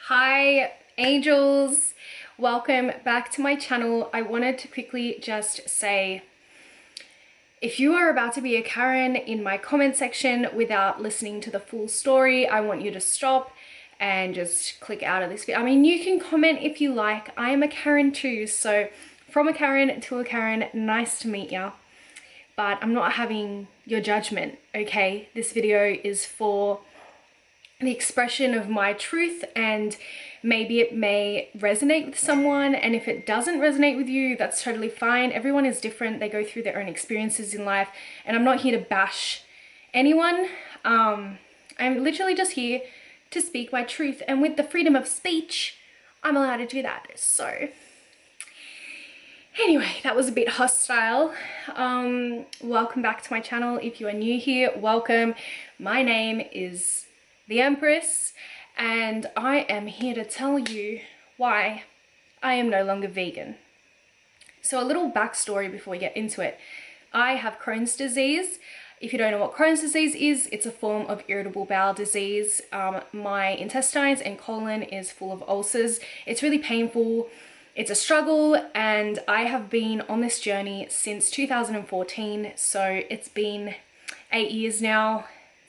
Hi angels, welcome back to my channel. I wanted to quickly just say, if you are about to be a Karen in my comment section without listening to the full story, I want you to stop and just click out of this video. I mean, you can comment if you like. I am a Karen too, so from a Karen to a Karen, nice to meet ya. But I'm not having your judgment, okay? This video is for the expression of my truth, and maybe it may resonate with someone, and if it doesn't resonate with you, that's totally fine. Everyone is different. They go through their own experiences in life, and I'm not here to bash anyone. I'm literally just here to speak my truth, and with the freedom of speech, I'm allowed to do that. So anyway, that was a bit hostile. Welcome back to my channel. If you are new here, welcome. My name is the Empress, and I am here to tell you why I am no longer vegan. So a little backstory before we get into it. I have Crohn's disease. If you don't know what Crohn's disease is, it's a form of irritable bowel disease. My intestines and colon is full of ulcers. It's really painful. It's a struggle, and I have been on this journey since 2014. So it's been 8 years now.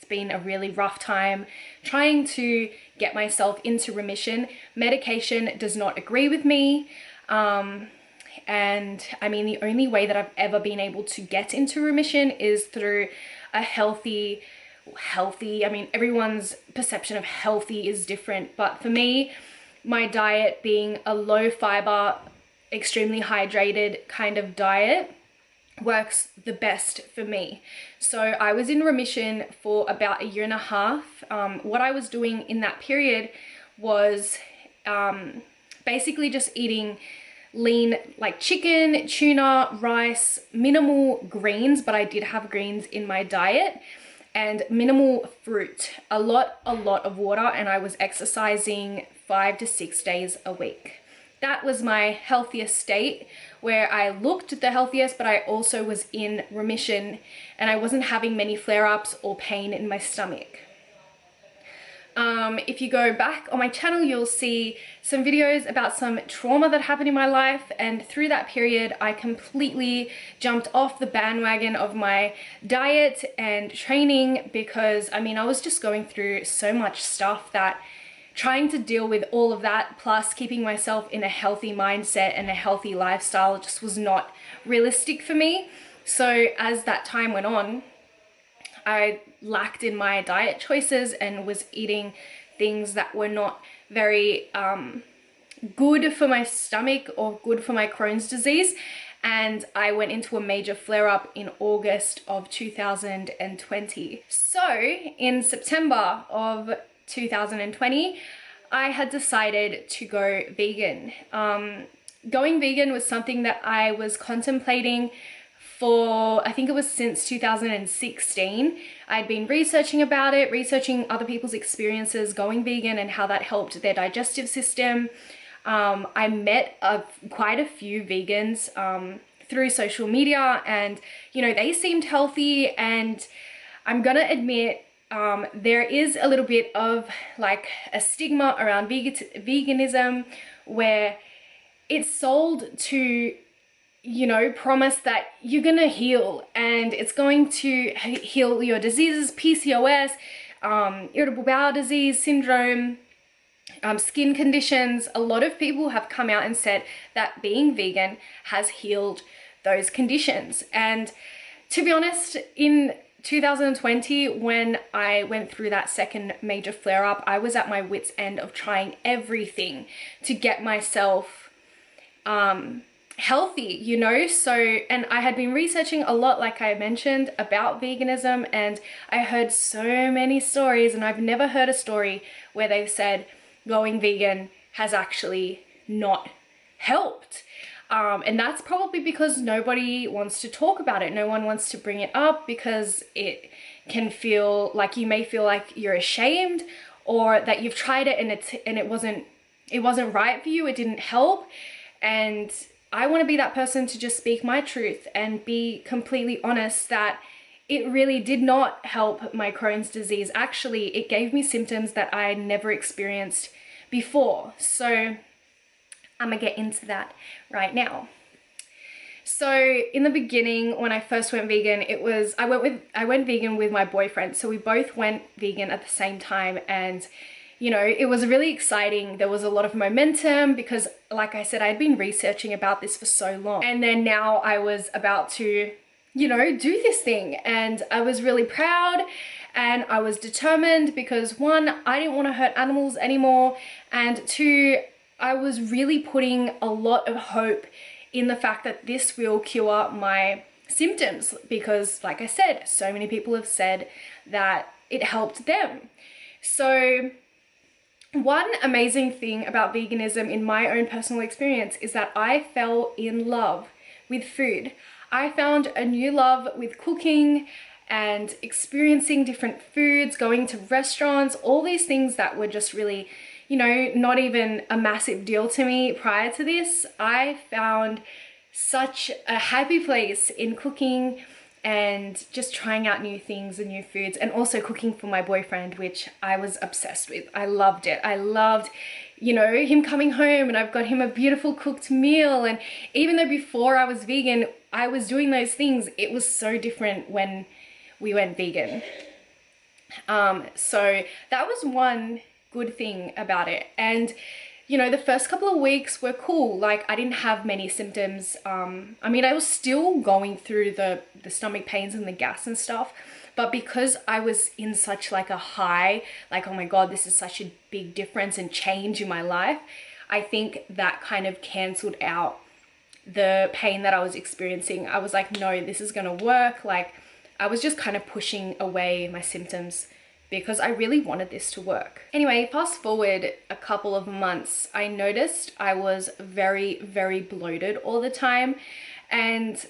Been a really rough time trying to get myself into remission. Medication does not agree with me, and I mean, the only way that I've ever been able to get into remission is through a healthy, I mean, everyone's perception of healthy is different, but for me, my diet being a low fiber, extremely hydrated kind of diet works the best for me. So I was in remission for about a year and a half. What I was doing in that period was basically just eating lean, like chicken, tuna, rice, minimal greens, but I did have greens in my diet, and minimal fruit, a lot of water, and I was exercising 5 to 6 days a week. That was my healthiest state, where I looked the healthiest, but I also was in remission, and I wasn't having many flare-ups or pain in my stomach. If you go back on my channel, you'll see some videos about some trauma that happened in my life, and through that period, I completely jumped off the bandwagon of my diet and training, because I mean, I was just going through so much stuff that trying to deal with all of that, plus keeping myself in a healthy mindset and a healthy lifestyle, just was not realistic for me. So as that time went on, I lacked in my diet choices and was eating things that were not very good for my stomach or good for my Crohn's disease. And I went into a major flare-up in August of 2020. So in September of 2020, I had decided to go vegan. Going vegan was something that I was contemplating for, I think it was since 2016. I'd been researching about it, researching other people's experiences going vegan and how that helped their digestive system. I met quite a few vegans through social media, and you know, they seemed healthy, and I'm gonna admit, there is a little bit of like a stigma around veganism, where it's sold to, you know, promise that you're gonna heal and it's going to heal your diseases, PCOS, irritable bowel disease syndrome, skin conditions. A lot of people have come out and said that being vegan has healed those conditions. And to be honest, in 2020, when I went through that second major flare-up, I was at my wit's end of trying everything to get myself healthy, you know. So, and I had been researching a lot, like I mentioned, about veganism, and I heard so many stories, and I've never heard a story where they've said going vegan has actually not helped. And that's probably because nobody wants to talk about it. No one wants to bring it up, because it can feel like, you may feel like you're ashamed, or that you've tried it and it wasn't right for you. It didn't help. And I want to be that person to just speak my truth and be completely honest that it really did not help my Crohn's disease. Actually, it gave me symptoms that I never experienced before. So I'm gonna get into that right now. So in the beginning, when I first went vegan, I went vegan with my boyfriend. So we both went vegan at the same time, and you know, it was really exciting. There was a lot of momentum because, like I said, I'd been researching about this for so long. And then now I was about to, you know, do this thing, and I was really proud and I was determined because one, I didn't want to hurt animals anymore, and two, I was really putting a lot of hope in the fact that this will cure my symptoms because, like I said, so many people have said that it helped them. So one amazing thing about veganism in my own personal experience is that I fell in love with food. I found a new love with cooking and experiencing different foods, going to restaurants, all these things that were just really, you know, not even a massive deal to me prior to this. I found such a happy place in cooking and just trying out new things and new foods, and also cooking for my boyfriend, which I was obsessed with. I loved it. I loved, you know, him coming home and I've got him a beautiful cooked meal. And even though before I was vegan, I was doing those things, it was so different when we went vegan. So that was one good thing about it. And you know, the first couple of weeks were cool. Like, I didn't have many symptoms. I mean, I was still going through the stomach pains and the gas and stuff, but because I was in such like a high, like, oh my God, this is such a big difference and change in my life, I think that kind of canceled out the pain that I was experiencing. I was like, no, this is gonna work. Like, I was just kind of pushing away my symptoms because I really wanted this to work. Anyway, fast forward a couple of months, I noticed I was very, very bloated all the time. And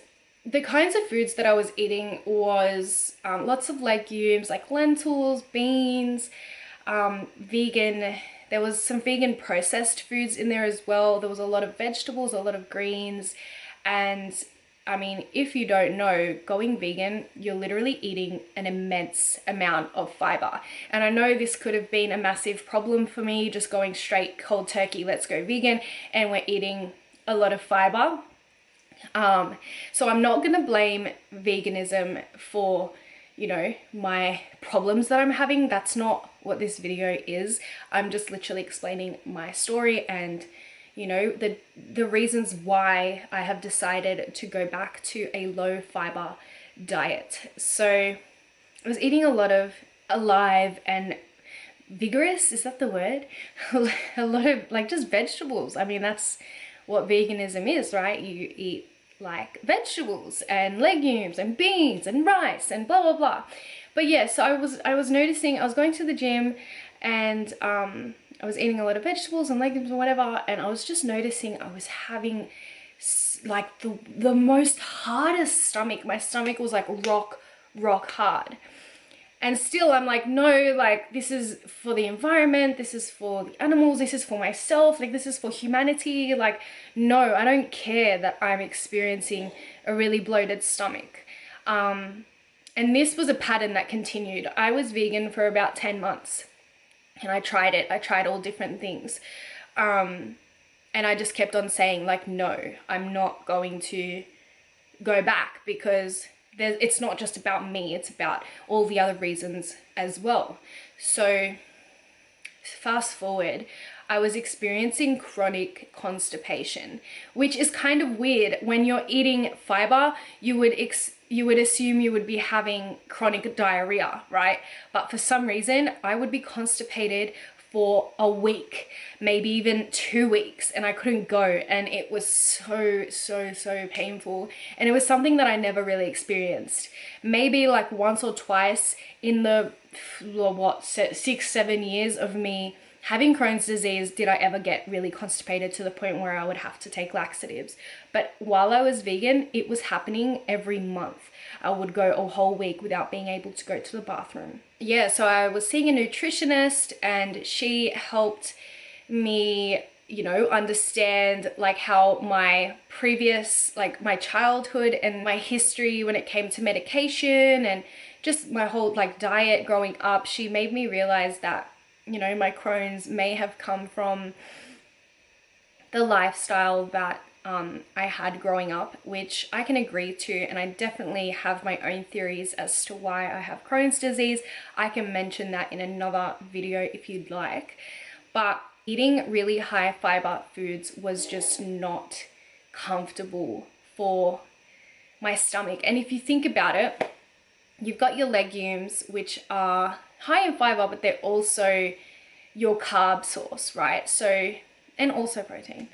the kinds of foods that I was eating was lots of legumes, like lentils, beans, vegan. There was some vegan processed foods in there as well. There was a lot of vegetables, a lot of greens, and I mean, if you don't know, going vegan, you're literally eating an immense amount of fiber. And I know this could have been a massive problem for me, just going straight cold turkey, let's go vegan, and we're eating a lot of fiber. So I'm not gonna blame veganism for, you know, my problems that I'm having. That's not what this video is. I'm just literally explaining my story and, you know, the reasons why I have decided to go back to a low fiber diet. So I was eating a lot of alive and vigorous, is that the word? A lot of like just vegetables. I mean, that's what veganism is, right? You eat like vegetables and legumes and beans and rice and blah, blah, blah. But yeah, so I was noticing, I was going to the gym and, I was eating a lot of vegetables and legumes and whatever, and I was just noticing I was having like the most hardest stomach. My stomach was like rock hard. And still I'm like, no, like this is for the environment, this is for the animals, this is for myself, like this is for humanity. Like, no, I don't care that I'm experiencing a really bloated stomach. And this was a pattern that continued. I was vegan for about 10 months. And I tried it. I tried all different things. And I just kept on saying like, no, I'm not going to go back because it's not just about me. It's about all the other reasons as well. So fast forward, I was experiencing chronic constipation, which is kind of weird. When you're eating fiber, you would assume you would be having chronic diarrhea, right? But for some reason, I would be constipated for a week, maybe even 2 weeks, and I couldn't go. And it was so painful. And it was something that I never really experienced. Maybe like once or twice in the, 6-7 years of me having Crohn's disease did I ever get really constipated to the point where I would have to take laxatives. But while I was vegan, it was happening every month. I would go a whole week without being able to go to the bathroom. Yeah, so I was seeing a nutritionist and she helped me, you know, understand like how my previous, like my childhood and my history when it came to medication and just my whole like diet growing up. She made me realize that you know, my Crohn's may have come from the lifestyle that I had growing up, which I can agree to, and I definitely have my own theories as to why I have Crohn's disease. I can mention that in another video if you'd like, but eating really high fiber foods was just not comfortable for my stomach. And if you think about it, you've got your legumes, which are high in fiber, but they're also your carb source, right? So, and also protein.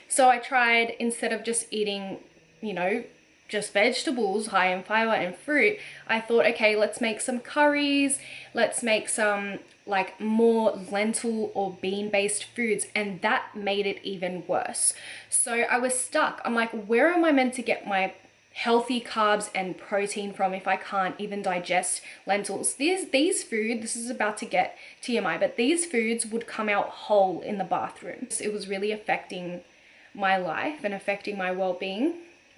So I tried, instead of just eating, you know, just vegetables high in fiber and fruit, I thought, okay, let's make some curries, let's make some like more lentil or bean based foods, and that made it even worse. So I was stuck. I'm like, where am I meant to get my healthy carbs and protein from if I can't even digest lentils? These food, this is about to get TMI, but these foods would come out whole in the bathroom. It was really affecting my life and affecting my well-being.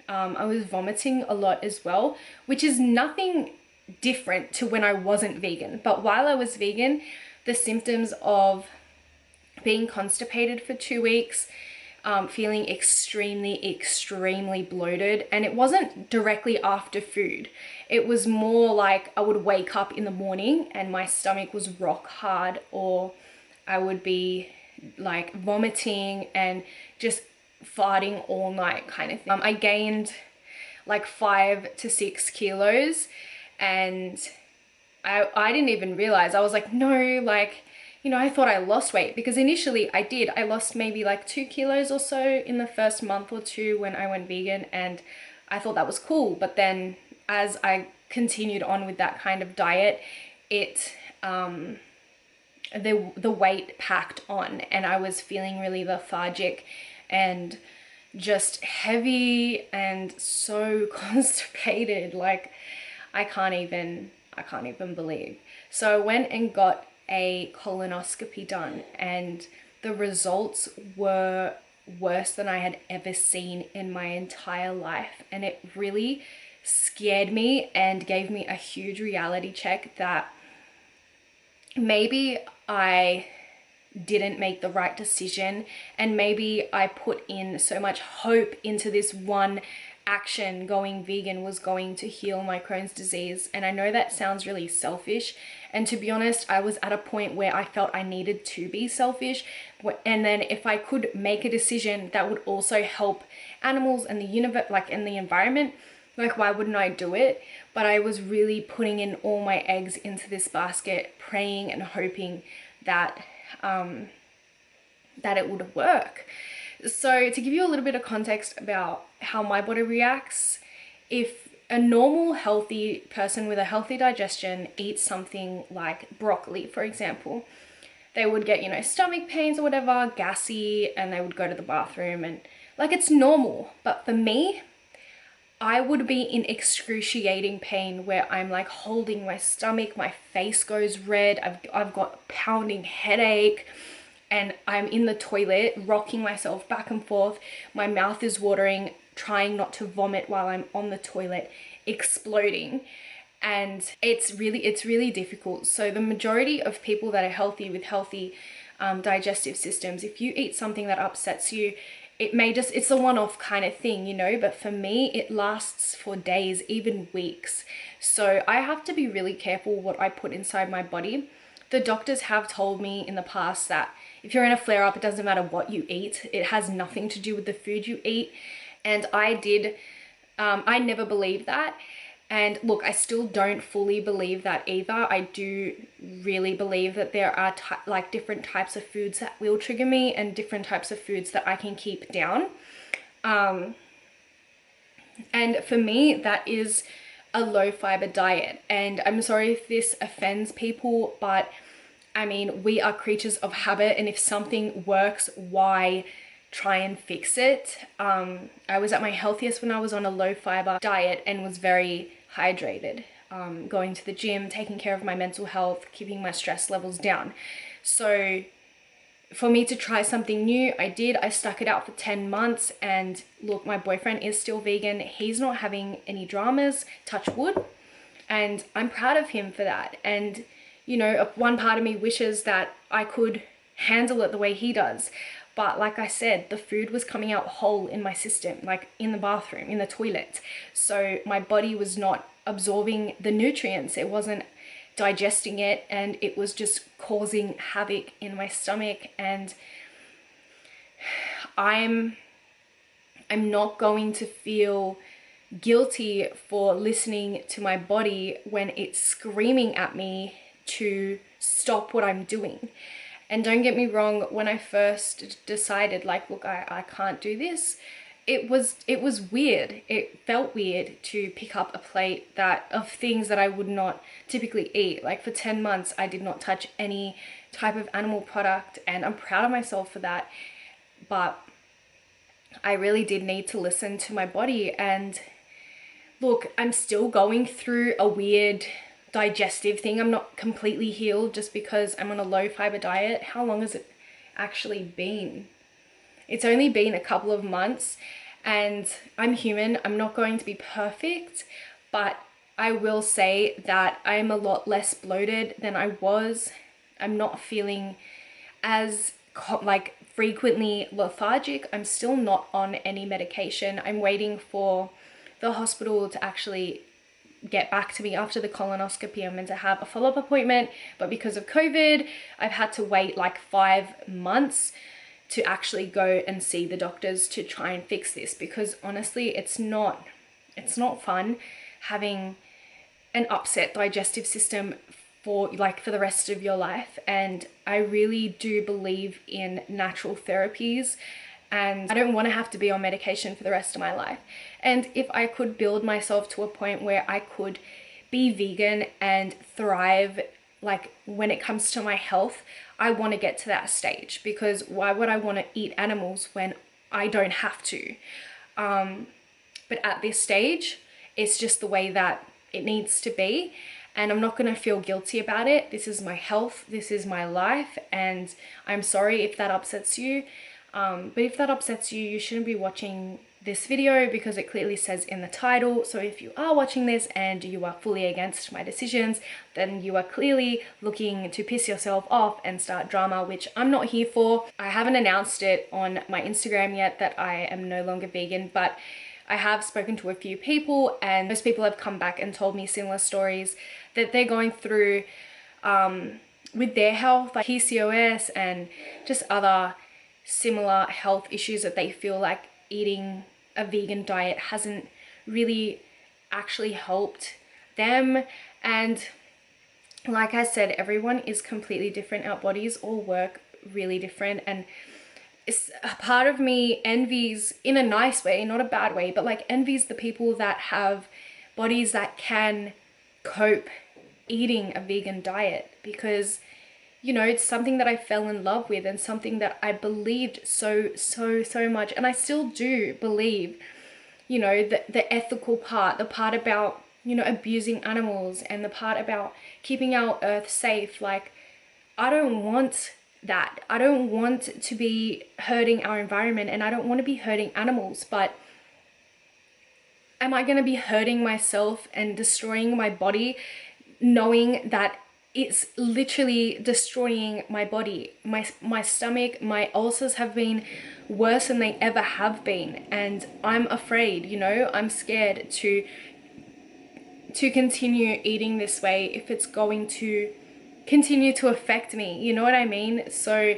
I was vomiting a lot as well, which is nothing different to when I wasn't vegan. But while I was vegan, the symptoms of being constipated for 2 weeks, feeling extremely bloated, and it wasn't directly after food. It was more like I would wake up in the morning and my stomach was rock hard, or I would be like vomiting and just farting all night kind of thing. I gained like 5 to 6 kilos, and I didn't even realize. I was like, no, like, you know, I thought I lost weight, because initially I did. I lost maybe like 2 kilos or so in the first month or two when I went vegan, and I thought that was cool. But then as I continued on with that kind of diet, the weight packed on, and I was feeling really lethargic and just heavy and so constipated. Like I can't even believe. So I went and got a colonoscopy done, and the results were worse than I had ever seen in my entire life, and it really scared me and gave me a huge reality check that maybe I didn't make the right decision, and maybe I put in so much hope into this one action, going vegan was going to heal my Crohn's disease. And I know that sounds really selfish, and to be honest, I was at a point where I felt I needed to be selfish, and then if I could make a decision that would also help animals and the universe, like in the environment, like why wouldn't I do it? But I was really putting in all my eggs into this basket, praying and hoping that that it would work. So to give you a little bit of context about how my body reacts, if a normal healthy person with a healthy digestion eats something like broccoli, for example, they would get, you know, stomach pains or whatever, gassy, and they would go to the bathroom, and like it's normal. But for me, I would be in excruciating pain where I'm like holding my stomach, my face goes red, I've got pounding headache, and I'm in the toilet rocking myself back and forth. My mouth is watering, trying not to vomit while I'm on the toilet, exploding. And it's really difficult. So the majority of people that are healthy with healthy digestive systems, if you eat something that upsets you, it's a one-off kind of thing, you know, but for me, it lasts for days, even weeks. So I have to be really careful what I put inside my body. The doctors have told me in the past that if you're in a flare-up, it doesn't matter what you eat. It has nothing to do with the food you eat. And I never believed that. And look, I still don't fully believe that either. I do really believe that there are like different types of foods that will trigger me, and different types of foods that I can keep down. And for me, that is a low fiber diet. And I'm sorry if this offends people, but I mean, we are creatures of habit, and if something works, why try and fix it? I was at my healthiest when I was on a low fiber diet and was very hydrated, going to the gym, taking care of my mental health, keeping my stress levels down. So for me to try something new, I did. I stuck it out for 10 months, and look, my boyfriend is still vegan. He's not having any dramas, touch wood, and I'm proud of him for that. And you know, one part of me wishes that I could handle it the way he does. But like I said, the food was coming out whole in my system, like in the bathroom, in the toilet. So my body was not absorbing the nutrients. It wasn't digesting it, and it was just causing havoc in my stomach. And I'm not going to feel guilty for listening to my body when it's screaming at me to stop what I'm doing. And don't get me wrong, when I first decided, like, look, I can't do this, it was weird. It felt weird to pick up a plate of things that I would not typically eat. Like for 10 months, I did not touch any type of animal product, and I'm proud of myself for that. But I really did need to listen to my body. And look, I'm still going through a weird digestive thing. I'm not completely healed just because I'm on a low fiber diet. How long has it actually been? It's only been a couple of months, and I'm human. I'm not going to be perfect, but I will say that I'm a lot less bloated than I was. I'm not feeling as like frequently lethargic. I'm still not on any medication. I'm waiting for the hospital to actually get back to me after the colonoscopy. I'm meant to have a follow-up appointment, but because of COVID, I've had to wait like 5 months to actually go and see the doctors to try and fix this, because honestly, it's not fun having an upset digestive system for the rest of your life. And I really do believe in natural therapies, and I don't want to have to be on medication for the rest of my life. And if I could build myself to a point where I could be vegan and thrive, like when it comes to my health, I want to get to that stage, because why would I want to eat animals when I don't have to? But at this stage, it's just the way that it needs to be. And I'm not going to feel guilty about it. This is my health. This is my life. And I'm sorry if that upsets you. But if that upsets you, you shouldn't be watching this video, because it clearly says in the title. So if you are watching this and you are fully against my decisions, then you are clearly looking to piss yourself off and start drama, which I'm not here for. I haven't announced it on my Instagram yet that I am no longer vegan, but I have spoken to a few people, and those people have come back and told me similar stories that they're going through with their health, like PCOS and just other similar health issues, that they feel like eating a vegan diet hasn't really actually helped them. And like I said, everyone is completely different. Our bodies all work really different, and it's a part of me envies, in a nice way, not a bad way, but like envies the people that have bodies that can cope eating a vegan diet, because you know, it's something that I fell in love with, and something that I believed so much. And I still do believe, you know, the ethical part, the part about, you know, abusing animals, and the part about keeping our earth safe. Like, I don't want that. I don't want to be hurting our environment, and I don't want to be hurting animals. But am I going to be hurting myself and destroying my body, knowing that it's literally destroying my body? My stomach, my ulcers have been worse than they ever have been. And I'm afraid, you know, I'm scared to continue eating this way if it's going to continue to affect me. You know what I mean? So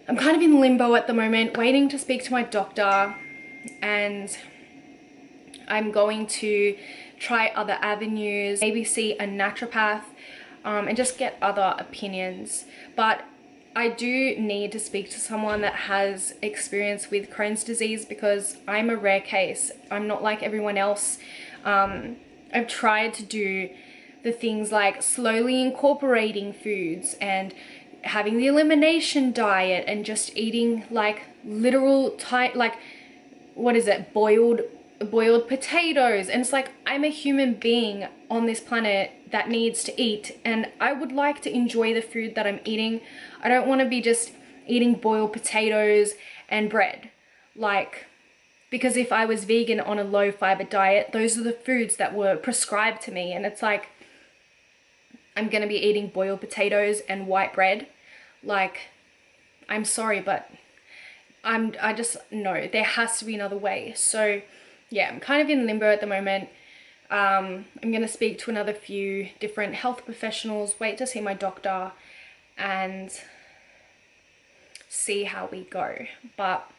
I'm kind of in limbo at the moment, waiting to speak to my doctor. And I'm going to try other avenues, maybe see a naturopath, and just get other opinions. But I do need to speak to someone that has experience with Crohn's disease, because I'm a rare case. I'm not like everyone else. I've tried to do the things like slowly incorporating foods and having the elimination diet, and just eating like literal boiled potatoes. And it's like, I'm a human being on this planet that needs to eat, and I would like to enjoy the food that I'm eating. I don't want to be just eating boiled potatoes and bread, like, because if I was vegan on a low fiber diet, those are the foods that were prescribed to me. And it's like, I'm gonna be eating boiled potatoes and white bread. Like, I'm sorry, but I just, no, there has to be another way. So yeah, I'm kind of in limbo at the moment. I'm gonna speak to another few different health professionals, wait to see my doctor, and see how we go. But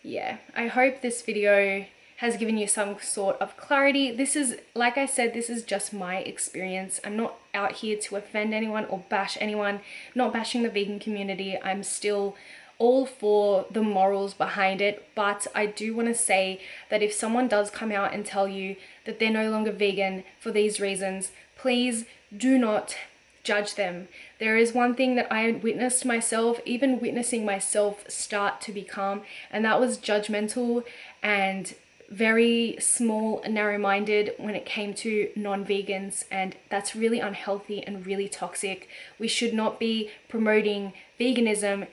yeah, I hope this video has given you some sort of clarity. This is, like I said, this is just my experience. I'm not out here to offend anyone or bash anyone, not bashing the vegan community. I'm still all for the morals behind it, but I do want to say that if someone does come out and tell you that they're no longer vegan for these reasons, please do not judge them. There is one thing that I witnessed myself, even witnessing myself start to become, and that was judgmental and very small and narrow-minded when it came to non-vegans, and that's really unhealthy and really toxic. We should not be promoting veganism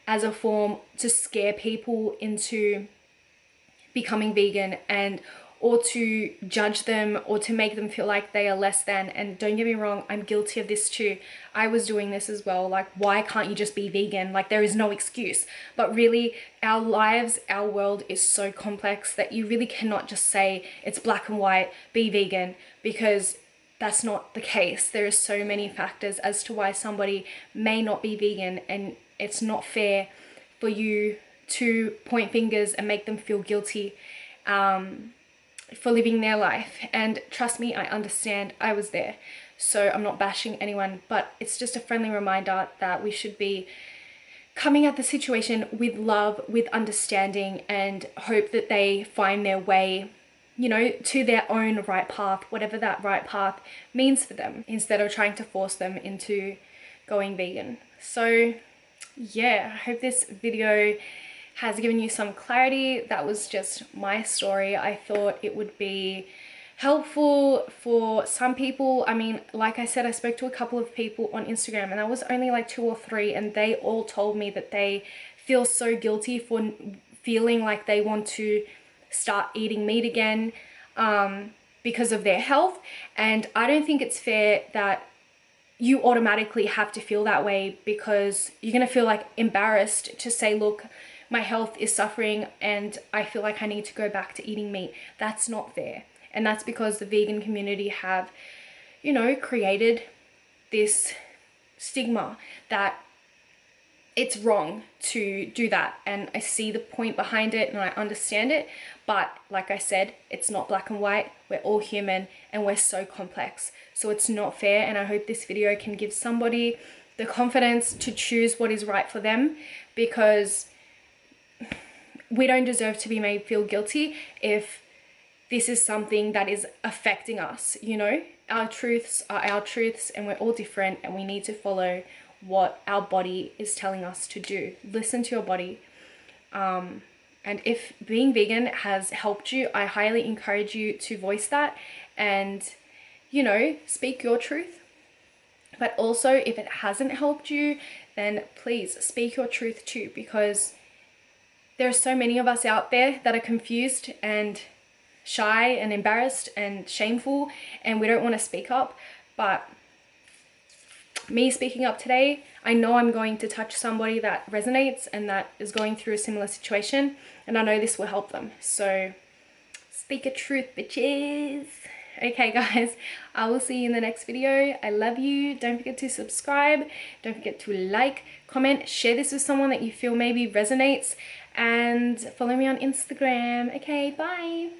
as a form to scare people into becoming vegan, and or to judge them or to make them feel like they are less than. And don't get me wrong, I'm guilty of this too. I was doing this as well. Like, why can't you just be vegan? Like, there is no excuse. But really, our lives, our world is so complex that you really cannot just say it's black and white, be vegan, because that's not the case. There are so many factors as to why somebody may not be vegan, and it's not fair for you to point fingers and make them feel guilty for living their life. And trust me, I understand. I was there. So I'm not bashing anyone, but it's just a friendly reminder that we should be coming at the situation with love, with understanding, and hope that they find their way, you know, to their own right path, whatever that right path means for them, instead of trying to force them into going vegan. So yeah, I hope this video has given you some clarity. That was just my story. I thought it would be helpful for some people. I mean, like I said, I spoke to a couple of people on Instagram, and that was only like 2 or 3, and they all told me that they feel so guilty for feeling like they want to start eating meat again because of their health. And I don't think it's fair that you automatically have to feel that way, because you're going to feel like embarrassed to say, look, my health is suffering and I feel like I need to go back to eating meat. That's not fair. And that's because the vegan community have, you know, created this stigma that it's wrong to do that. And I see the point behind it and I understand it. But like I said, it's not black and white. We're all human and we're so complex. So it's not fair. And I hope this video can give somebody the confidence to choose what is right for them, because we don't deserve to be made feel guilty if this is something that is affecting us. You know, our truths are our truths, and we're all different, and we need to follow what our body is telling us to do. Listen to your body. And if being vegan has helped you, I highly encourage you to voice that and, you know, speak your truth. But also, if it hasn't helped you, then please speak your truth too, because there are so many of us out there that are confused and shy and embarrassed and shameful, and we don't want to speak up. But me speaking up today, I know I'm going to touch somebody that resonates and that is going through a similar situation, and I know this will help them. So speak a truth, bitches. Okay guys, I will see you in the next video. I love you. Don't forget to subscribe. Don't forget to like, comment, share this with someone that you feel maybe resonates, and follow me on Instagram. Okay, bye.